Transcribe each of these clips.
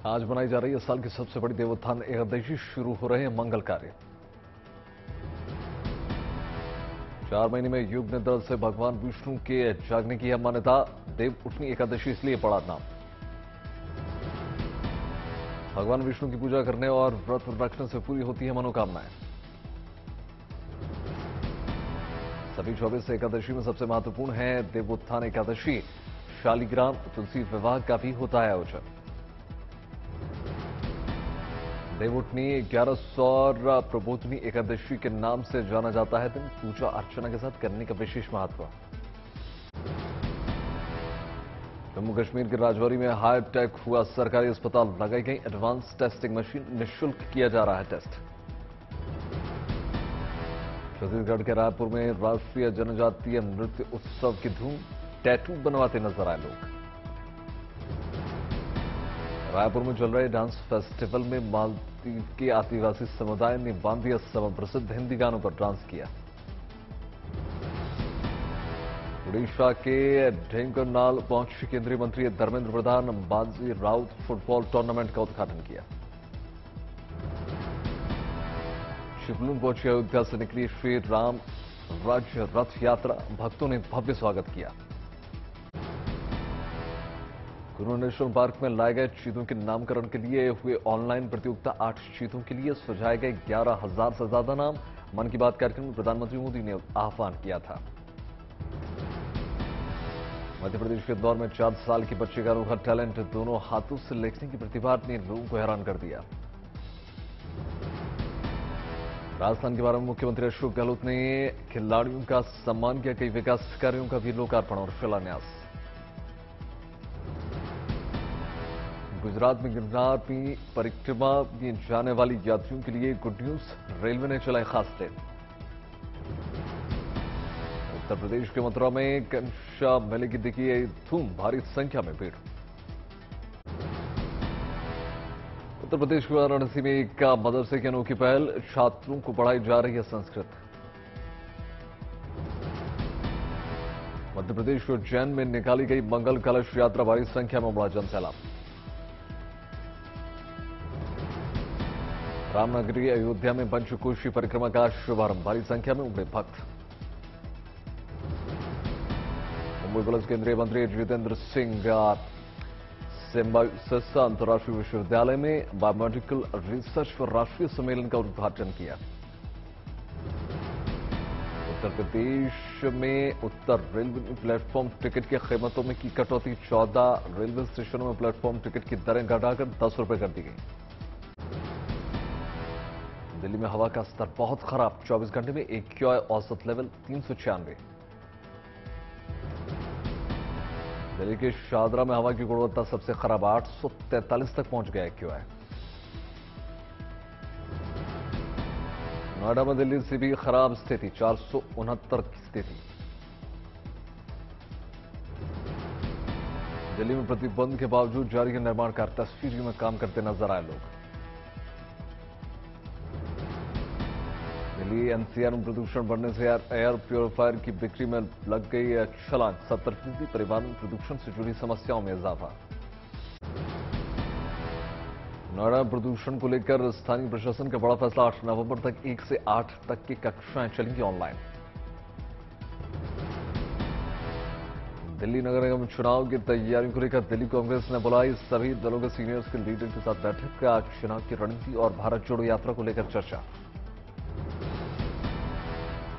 आज मनाई जा रही है साल की सबसे बड़ी देवोत्थान एकादशी। शुरू हो रहे हैं मंगल कार्य। 4 महीने में युग निद्रा से भगवान विष्णु के जागने की है मान्यता। देव उठनी एकादशी इसलिए पड़ा नाम। भगवान विष्णु की पूजा करने और व्रत रखने से पूरी होती है मनोकामनाएं। सभी 24 एकादशी में सबसे महत्वपूर्ण है देवोत्थान एकादशी। शालिग्राम तुलसी विवाह का भी होता है आयोजन। देवउठनी 1100 और प्रबोधनी एकादशी के नाम से जाना जाता है दिन। पूजा अर्चना के साथ करने का विशेष महत्व। जम्मू कश्मीर के राजौरी में हाईटेक हुआ सरकारी अस्पताल। लगाई गई एडवांस टेस्टिंग मशीन। निःशुल्क किया जा रहा है टेस्ट। छत्तीसगढ़ के रायपुर में राष्ट्रीय जनजातीय नृत्य उत्सव की धूम। टैटू बनवाते नजर आए लोग। रायपुर में चल रहे डांस फेस्टिवल में मालदीव के आदिवासी समुदाय ने बांदिया समय प्रसिद्ध हिंदी गानों पर डांस किया। उड़ीसा के ढेंकनाल पहुंचे केंद्रीय मंत्री धर्मेंद्र प्रधान। बाजी राउत फुटबॉल टूर्नामेंट का उद्घाटन किया। शिवलून पहुंची अयोध्या से निकली श्री राम राज्य रथ यात्रा। भक्तों ने भव्य स्वागत किया। गुरु नेशनल पार्क में लाए गए चीतों के नामकरण के लिए हुए ऑनलाइन प्रतियोगिता। 8 चीतों के लिए सुझाए गए 11,000 से ज्यादा नाम। मन की बात कार्यक्रम में प्रधानमंत्री मोदी ने आह्वान किया था। मध्य प्रदेश के इंदौर में 4 साल के बच्चे का अनोखा टैलेंट। दोनों हाथों से लिखने की प्रतिभा ने लोगों को हैरान कर दिया। राजस्थान के बारे में मुख्यमंत्री अशोक गहलोत ने खिलाड़ियों का सम्मान किया। कई विकास कार्यों का भी लोकार्पण और शिलान्यास। गुजरात में गिरनार की परिक्रमा में जाने वाली यात्रियों के लिए गुड न्यूज। रेलवे ने चलाई खास ट्रेन। उत्तर प्रदेश के मथुरा में कंशा मेले की देखिए धूम। भारी संख्या में भीड़। उत्तर प्रदेश के वाराणसी में एक मदरसे की अनोखी पहल। छात्रों को पढ़ाई जा रही है संस्कृत। मध्य प्रदेश के उज्जैन में निकाली गई मंगल कलश यात्रा। भारी संख्या में उमड़ा जनसैलाब। रामनगरी अयोध्या में पंचकोशी परिक्रमा का शुभारंभ। भारी संख्या में उमड़े भक्त। मुंबई पुलिस केंद्रीय मंत्री जितेंद्र सिंह सिम्बायोसिस अंतर्राष्ट्रीय विश्वविद्यालय में बायोमेडिकल रिसर्च पर राष्ट्रीय सम्मेलन का उद्घाटन किया। उत्तर प्रदेश में उत्तर रेलवे ने प्लेटफॉर्म टिकट की कीमतों में की कटौती। 14 रेलवे स्टेशनों में प्लेटफॉर्म टिकट की दरें घटाकर 10 रुपए कर दी गई। दिल्ली में हवा का स्तर बहुत खराब। 24 घंटे में AQI औसत लेवल 396। दिल्ली के शादरा में हवा की गुणवत्ता सबसे खराब। 843 तक पहुंच गया AQI। नोएडा में दिल्ली से भी खराब स्थिति। 469 की स्थिति। दिल्ली में प्रतिबंध के बावजूद जारी है निर्माण कार्य। तस्वीर में काम करते नजर आए लोग। दिल्ली NCR में प्रदूषण बढ़ने से एयर प्योरीफायर की बिक्री में लग गई छलांग। 70% परिवारों में प्रदूषण से जुड़ी समस्याओं में इजाफा। नोएडा में प्रदूषण को लेकर स्थानीय प्रशासन का बड़ा फैसला। 8 नवंबर तक 1 से 8 तक की कक्षाएं चलेंगी ऑनलाइन। दिल्ली नगर निगम चुनाव की तैयारियों को लेकर दिल्ली कांग्रेस ने बुलाई सभी दलों के सीनियर्स के लीडर के साथ बैठक। आज चुनाव की रणनीति और भारत जोड़ो यात्रा को लेकर चर्चा।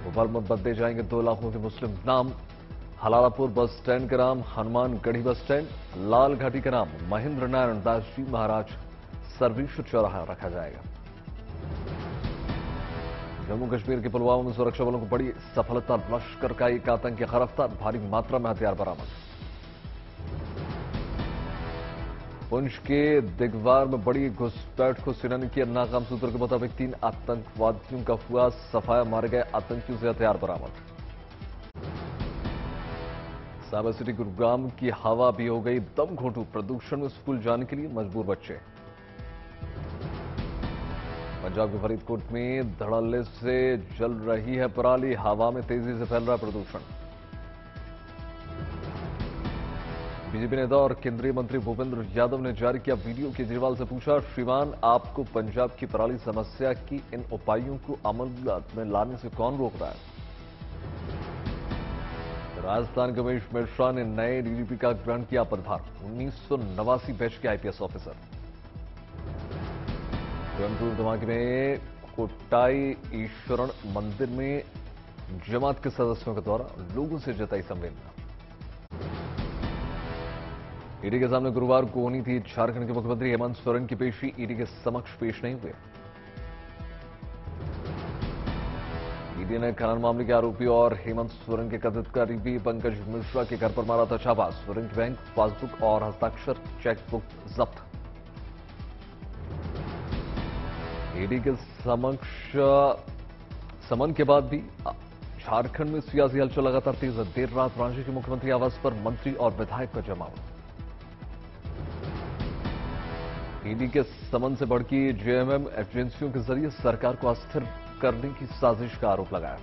भोपाल में बदले जाएंगे 2 लाखों के मुस्लिम नाम। हलालापुर बस स्टैंड का नाम हनुमानगढ़ी बस स्टैंड। लाल घाटी का नाम महेंद्र नारायण दास जी महाराज सर्वेश्वर चौराहा रखा जाएगा। जम्मू कश्मीर के पुलवामा में सुरक्षा बलों को बड़ी सफलता। लश्कर का एक आतंकी गिरफ्तार। भारी मात्रा में हथियार बरामद। पुंछ के दिगवार में बड़ी घुसपैठ को सेना ने किया नाकाम। सूत्रों के मुताबिक 3 आतंकवादियों का हुआ सफाया। मारे गए आतंकियों से हथियार बरामद। साइबर सिटी गुरुग्राम की हवा भी हो गई दम घोंटू। प्रदूषण में स्कूल जाने के लिए मजबूर बच्चे। पंजाब के फरीदकोट में धड़ल्ले से जल रही है पराली। हवा में तेजी से फैल रहा प्रदूषण। बीजेपी नेता और केंद्रीय मंत्री भूपेंद्र यादव ने जारी किया वीडियो। केजरीवाल से पूछा, श्रीमान आपको पंजाब की पराली समस्या की इन उपायों को अमल में लाने से कौन रोक रहा है? राजस्थान के उमेश मिश्रा ने नए डीजीपी का ग्रहण किया पदभार। 1989 बैच के आईपीएस ऑफिसर। कोयम्बटूर धमाके में कोटाई ईश्वरण मंदिर में जमात के सदस्यों के द्वारा लोगों से जताई संवेदना। ईडी के सामने गुरुवार को होनी थी झारखंड के मुख्यमंत्री हेमंत सोरेन की पेशी। ईडी के समक्ष पेश नहीं हुए। ईडी ने खनन मामले के आरोपी और हेमंत सोरेन के कथित करीबी पंकज मिश्रा के घर पर मारा था छापा। सोरेन की बैंक पासबुक और हस्ताक्षर चेकबुक जब्त। ईडी के समक्ष समन के बाद भी झारखंड में सियासी हलचल लगातार तेज है। देर रात रांची के मुख्यमंत्री आवास पर मंत्री और विधायक का जमाव। ईडी के समन से भड़की जेएमएम एजेंसियों के जरिए सरकार को अस्थिर करने की साजिश का आरोप लगाया।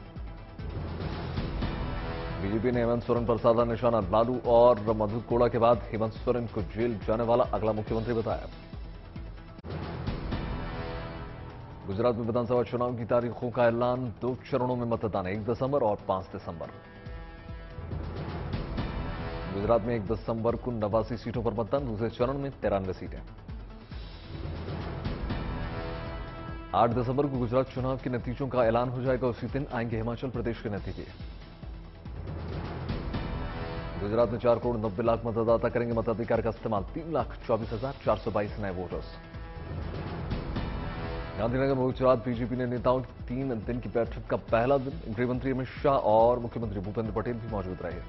बीजेपी ने हेमंत सोरेन पर साधा निशाना। लालू और मधु कोड़ा के बाद हेमंत सोरेन को जेल जाने वाला अगला मुख्यमंत्री बताया। गुजरात में विधानसभा चुनाव की तारीखों का ऐलान। 2 चरणों में मतदान, 1 दिसंबर और 5 दिसंबर। गुजरात में 1 दिसंबर को 89 सीटों पर मतदान। दूसरे चरण में 93 सीटें। 8 दिसंबर को गुजरात चुनाव के नतीजों का ऐलान हो जाएगा। उसी दिन आएंगे हिमाचल प्रदेश के नतीजे। गुजरात में 4 करोड़ 90 लाख मतदाता करेंगे मताधिकार का इस्तेमाल। 3,24,422 नए वोटर्स। गांधीनगर में गुजरात बीजेपी ने नेताओं की 3 दिन की बैठक का पहला दिन। गृहमंत्री अमित शाह और मुख्यमंत्री भूपेंद्र पटेल भी मौजूद रहे।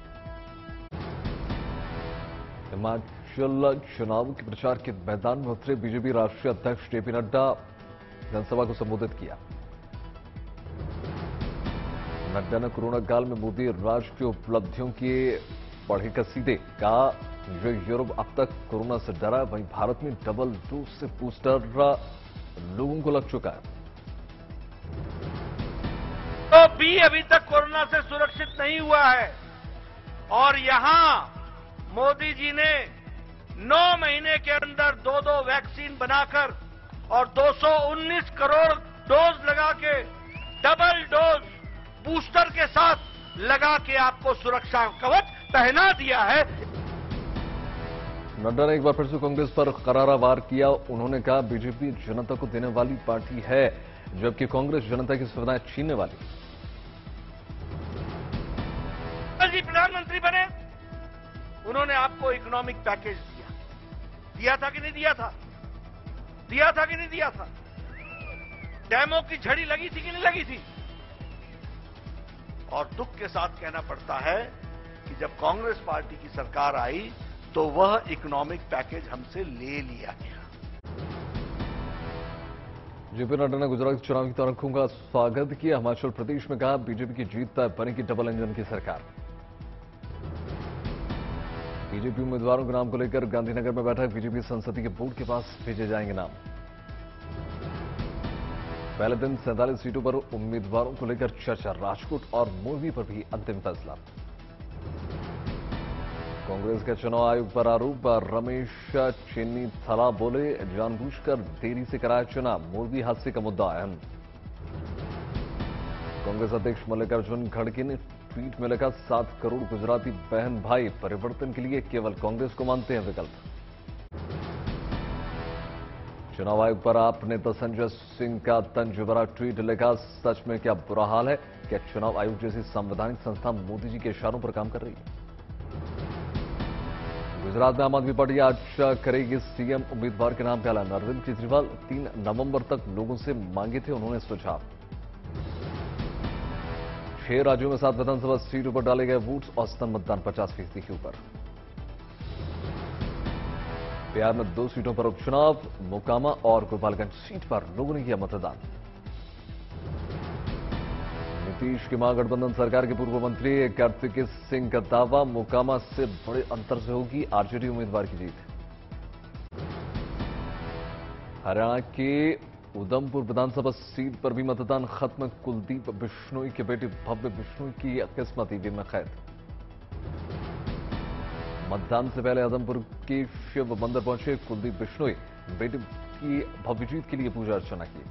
हिमाचल चुनाव के प्रचार के मैदान में उतरे बीजेपी राष्ट्रीय अध्यक्ष जेपी नड्डा। जनसभा को संबोधित किया। नड्डा ने कोरोना काल में मोदी राज की उपलब्धियों के पढ़े कसीदे। कहा, जो यूरोप अब तक कोरोना से डरा, वहीं भारत में डबल डोज से बूस्टर लोगों को लग चुका है। तो भी अभी तक कोरोना से सुरक्षित नहीं हुआ है और यहां मोदी जी ने 9 महीने के अंदर 2 वैक्सीन बनाकर और 219 करोड़ डोज लगा के डबल डोज बूस्टर के साथ लगा के आपको सुरक्षा कवच पहना दिया है। नड्डा ने एक बार फिर से कांग्रेस पर करारा वार किया। उन्होंने कहा, बीजेपी जनता को देने वाली पार्टी है, जबकि कांग्रेस जनता की सुविधाएं छीनने वाली। जी प्रधानमंत्री बने, उन्होंने आपको इकोनॉमिक पैकेज दिया था कि नहीं दिया था? दिया था कि नहीं दिया था? डैमों की झड़ी लगी थी कि नहीं लगी थी? और दुख के साथ कहना पड़ता है कि जब कांग्रेस पार्टी की सरकार आई तो वह इकोनॉमिक पैकेज हमसे ले लिया गया। जेपी नड्डा ने गुजरात चुनाव की तारीखों का स्वागत किया। हिमाचल प्रदेश में कहा, बीजेपी की जीत तय, बनेगी डबल इंजन की सरकार। बीजेपी उम्मीदवारों के नाम को लेकर गांधीनगर में बैठक। बीजेपी संसदीय बोर्ड के पास भेजे जाएंगे नाम। पहले दिन 47 सीटों पर उम्मीदवारों को लेकर चर्चा। राजकोट और मोरबी पर भी अंतिम फैसला। कांग्रेस के चुनाव आयोग पर आरोप। रमेश चेन्नी थला बोले, जानबूझकर देरी से कराया चुनाव। मोरबी हादसे का मुद्दा अहम। कांग्रेस अध्यक्ष मल्लिकार्जुन खड़गे ने ट्वीट में लिखा, 7 करोड़ गुजराती बहन भाई परिवर्तन के लिए केवल कांग्रेस को मानते हैं विकल्प। चुनाव आयोग पर आपने तो संजय सिंह का तंज भरा ट्वीट लिखा, सच में क्या बुरा हाल है? क्या चुनाव आयोग जैसी संवैधानिक संस्था मोदी जी के इशारों पर काम कर रही है? गुजरात में आम आदमी पार्टी आज करेगी सीएम उम्मीदवार के नाम का ऐलान। अरविंद केजरीवाल 3 नवंबर तक लोगों से मांगे थे उन्होंने सुझाव। 6 राज्यों में 7 विधानसभा सीटों पर डाले गए वोट्स। औसतन मतदान 50% के ऊपर। बिहार में 2 सीटों पर उपचुनाव। मोकामा और गोपालगंज सीट पर लोगों ने किया मतदान। नीतीश की महागठबंधन सरकार के पूर्व मंत्री कार्तिकेय सिंह का दावा, मोकामा से बड़े अंतर से होगी आरजेडी उम्मीदवार की जीत। हरियाणा के उधमपुर विधानसभा सीट पर भी मतदान खत्म। कुलदीप बिश्नोई के बेटे भव्य बिश्नोई की किस्मत ईवीएम में कैद। मतदान से पहले आदमपुर के शिव मंदिर पहुंचे कुलदीप बिश्नोई, बेटी की भव्य जीत के लिए पूजा अर्चना की।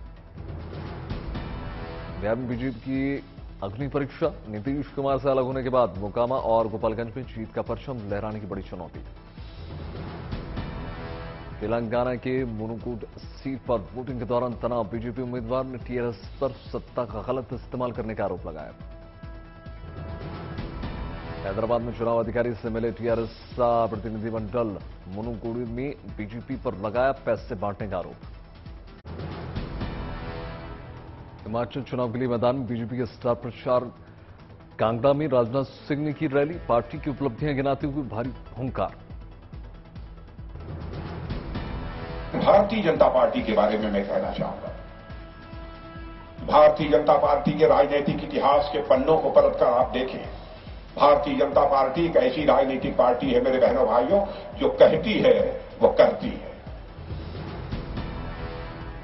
बिहार में बीजेपी की अग्नि परीक्षा, नीतीश कुमार से अलग होने के बाद मोकामा और गोपालगंज में जीत का परचम लहराने की बड़ी चुनौती। तेलंगाना के मुनुकूट सीट पर वोटिंग के दौरान तनाव, बीजेपी उम्मीदवार ने टीआरएस पर सत्ता का गलत इस्तेमाल करने का आरोप लगाया। हैदराबाद में चुनाव अधिकारी से मिले टीआरएस प्रतिनिधिमंडल, मुनुकूड़ी में बीजेपी पर लगाया पैसे बांटने का आरोप। हिमाचल चुनाव के लिए मैदान में बीजेपी के स्टार प्रचारक कांगड़ा में राजनाथ सिंह ने की रैली, पार्टी की उपलब्धियां गिनाते हुए भारी हुंकार। भारतीय जनता पार्टी के बारे में मैं कहना चाहूंगा, भारतीय जनता पार्टी के राजनीतिक इतिहास के पन्नों को पलटकर आप देखें। भारतीय जनता पार्टी एक ऐसी राजनीतिक पार्टी है मेरे बहनों भाइयों, जो कहती है वो करती है।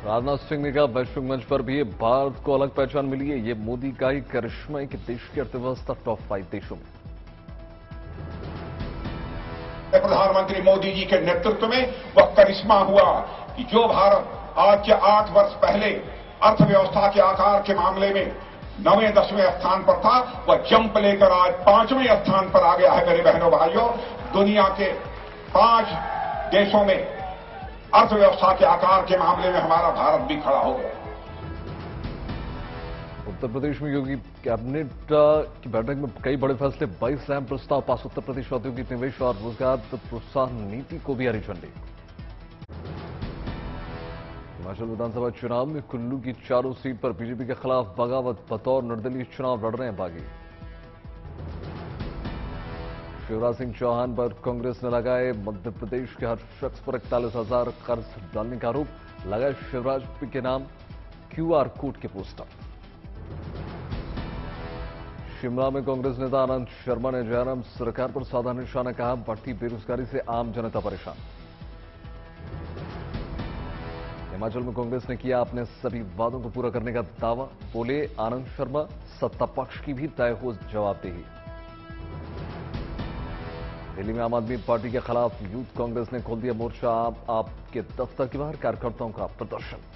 राजनाथ सिंह ने कहा, वैश्विक मंच पर भी भारत को अलग पहचान मिली है, ये मोदी का ही करिश्मा है कि देश की अर्थव्यवस्था टॉप 5 देशों में। प्रधानमंत्री मोदी जी के नेतृत्व में वह करिश्मा हुआ कि जो भारत आज के 8 वर्ष पहले अर्थव्यवस्था के आकार के मामले में 9वें-10वें स्थान पर था, वह जंप लेकर आज 5वें स्थान पर आ गया है। मेरे बहनों भाइयों, दुनिया के 5 देशों में अर्थव्यवस्था के आकार के मामले में हमारा भारत भी खड़ा हो गया। उत्तर प्रदेश में योगी कैबिनेट की बैठक में कई बड़े फैसले, 22 अहम प्रस्ताव पास। उत्तर प्रदेश औद्योगिक निवेश और रोजगार प्रोत्साहन नीति को भी हरी झंडी। हिमाचल विधानसभा चुनाव में कुल्लू की चारों सीट पर बीजेपी के खिलाफ बगावत, बतौर निर्दलीय चुनाव लड़ रहे हैं बागी। शिवराज सिंह चौहान पर कांग्रेस ने लगाए मध्य प्रदेश के हर शख्स पर 41,000 कर्ज डालने का आरोप, लगाए शिवराज के नाम क्यूआर कोड के पोस्टर। शिमला में कांग्रेस नेता आनंद शर्मा ने जयराम सरकार पर साधा निशाना, कहा बढ़ती बेरोजगारी से आम जनता परेशान। हिमाचल में कांग्रेस ने किया अपने सभी वादों को पूरा करने का दावा, बोले आनंद शर्मा, सत्ता पक्ष की भी तय हो जवाबदेही। दिल्ली में आम आदमी पार्टी के खिलाफ यूथ कांग्रेस ने खोल दिया मोर्चा, आपके दफ्तर के बाहर कार्यकर्ताओं का प्रदर्शन।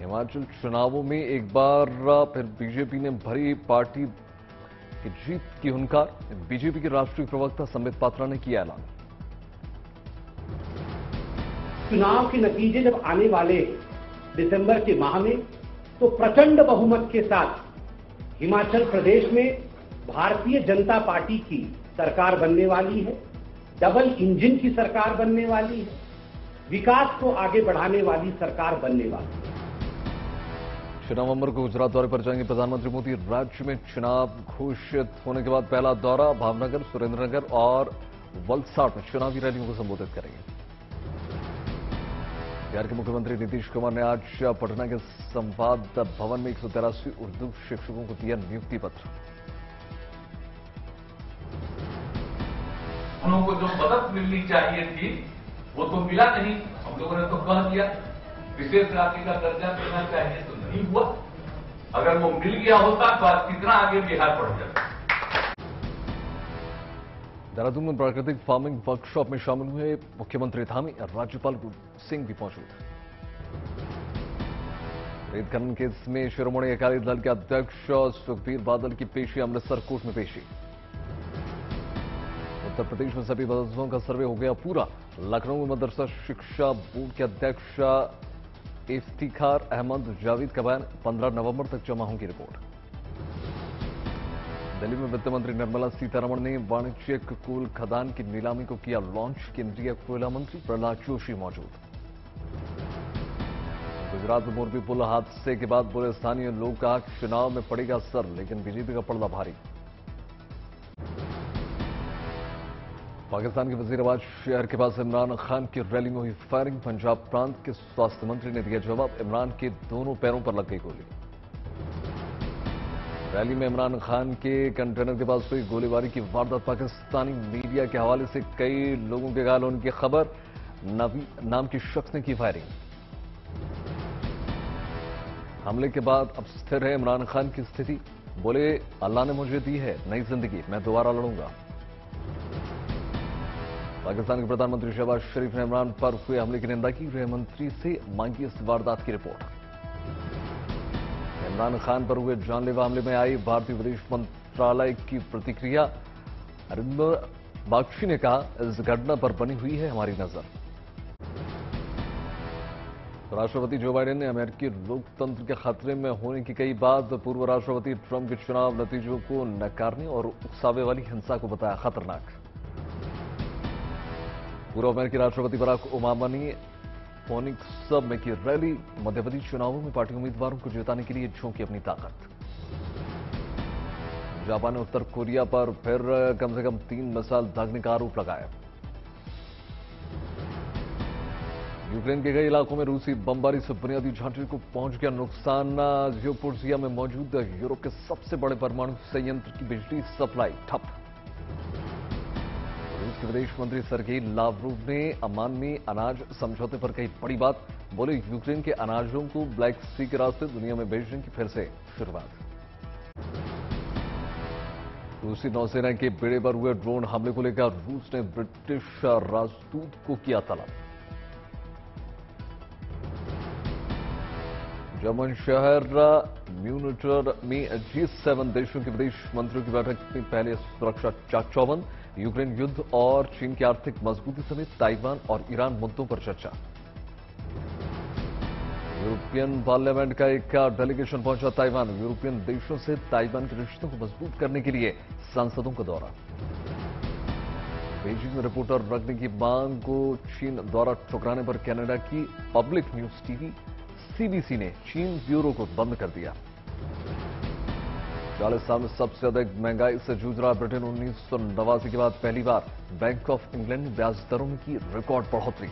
हिमाचल चुनावों में एक बार फिर बीजेपी ने भरी पार्टी की जीत की हुंकार, बीजेपी के राष्ट्रीय प्रवक्ता संबित पात्रा ने किया ऐलान। चुनाव के नतीजे जब आने वाले दिसंबर के माह में, तो प्रचंड बहुमत के साथ हिमाचल प्रदेश में भारतीय जनता पार्टी की सरकार बनने वाली है। डबल इंजन की सरकार बनने वाली है, विकास को आगे बढ़ाने वाली सरकार बनने वाली है। 6 नवंबर को गुजरात दौरे पर जाएंगे प्रधानमंत्री मोदी। राज्य में चुनाव घोषित होने के बाद पहला दौरा, भावनगर, सुरेंद्रनगर और वलसाड़ में चुनावी रैलियों को संबोधित करेंगे। बिहार के मुख्यमंत्री नीतीश कुमार ने आज पटना के संवाद भवन में 183 उर्दू शिक्षकों को दिया नियुक्ति पत्र। उनको जो मदद मिलनी चाहिए थी वो तो मिला नहीं। हम लोगों ने तो कह दिया विशेष राशि का दर्जा देना चाहिए, तो नहीं हुआ। अगर वो मिल गया होता तो आज कितना आगे बिहार बढ़ जाता। देहरादून में प्राकृतिक फार्मिंग वर्कशॉप में शामिल हुए मुख्यमंत्री धामी, राज्यपाल सिंह भी मौजूद। रेत खनन केस में शिरोमणि अकाली दल के अध्यक्ष सुखबीर बादल की पेशी अमृतसर कोर्ट में पेशी। उत्तर प्रदेश में सभी मदरसों का सर्वे हो गया पूरा, लखनऊ में मदरसा शिक्षा बोर्ड के अध्यक्ष इफ्तिखार अहमद जावेद का बयान, 15 नवंबर तक जमा होगी रिपोर्ट। दिल्ली में वित्त मंत्री निर्मला सीतारमण ने वाणिज्यिक कोल खदान की नीलामी को किया लॉन्च, केंद्रीय कोयला मंत्री प्रहलाद जोशी मौजूद। गुजरात में मोरबी पुल हादसे के बाद बोले स्थानीय लोग, कहा चुनाव में पड़ेगा असर, लेकिन बीजेपी का पड़ला भारी। पाकिस्तान के वजीराबाद शहर के पास इमरान खान की रैली में हुई फायरिंग, पंजाब प्रांत के स्वास्थ्य मंत्री ने दिया जवाब, इमरान के दोनों पैरों पर लग गई गोली। रैली में इमरान खान के कंटेनर के पास हुई गोलीबारी की वारदात, पाकिस्तानी मीडिया के हवाले से कई लोगों के घायल होने की खबर, नबी नाम के शख्स ने की फायरिंग। हमले के बाद अब स्थिर है इमरान खान की स्थिति, बोले अल्लाह ने मुझे दी है नई जिंदगी, मैं दोबारा लड़ूंगा। पाकिस्तान के प्रधानमंत्री शहबाज शरीफ ने इमरान पर हुए हमले की निंदा की, गृह मंत्री से मांगी इस वारदात की रिपोर्ट। इमरान खान पर हुए जानलेवा हमले में आई भारतीय विदेश मंत्रालय की प्रतिक्रिया। अरिंदर बागची ने कहा, इस घटना पर बनी हुई है हमारी नजर। राष्ट्रपति जो बाइडेन ने अमेरिकी लोकतंत्र के खतरे में होने की कई बात। पूर्व राष्ट्रपति ट्रंप के चुनाव नतीजों को नकारने और उकसावे वाली हिंसा को बताया खतरनाक। पूर्व अमेरिकी राष्ट्रपति बराक ओबामा ने फोनिक्स में की रैली। मध्यप्रदेश चुनावों में पार्टी उम्मीदवारों को जिताने के लिए झोंकी अपनी ताकत। जापान ने उत्तर कोरिया पर फिर कम से कम 3 मिसाइल दागने का आरोप लगाया। यूक्रेन के कई इलाकों में रूसी बमबारी से बुनियादी ढांचे को पहुंच गया नुकसान। ज़पोरिज़िया में मौजूद यूरोप के सबसे बड़े परमाणु संयंत्र की बिजली सप्लाई ठप। रूस के विदेश मंत्री सर्गेई लावरोव ने अमान में अनाज समझौते पर कही बड़ी बात। बोले यूक्रेन के अनाजों को ब्लैक सी के रास्ते दुनिया में भेजने की फिर से शुरुआत। रूसी नौसेना के बेड़े पर हुए ड्रोन हमले को लेकर रूस ने ब्रिटिश राजदूत को किया तलब। जर्मन शहर म्यूनिच में G7 देशों के विदेश मंत्रियों की बैठक में पहले सुरक्षा चाक चौबंद। यूक्रेन युद्ध और चीन की आर्थिक मजबूती समेत ताइवान और ईरान मुद्दों पर चर्चा। यूरोपियन पार्लियामेंट का एक डेलीगेशन पहुंचा ताइवान। यूरोपियन देशों से ताइवान के रिश्तों को मजबूत करने के लिए सांसदों का दौरा। बीजिंग में रिपोर्टर रखने की मांग को चीन द्वारा ठुकराने पर कनाडा की पब्लिक न्यूज टीवी सीबीसी ने चीन ब्यूरो को बंद कर दिया। 40 साल में सबसे अधिक महंगाई से जूझ रहा ब्रिटेन। 1989 के बाद पहली बार बैंक ऑफ इंग्लैंड ने ब्याज दरों में की रिकॉर्ड बढ़ोतरी।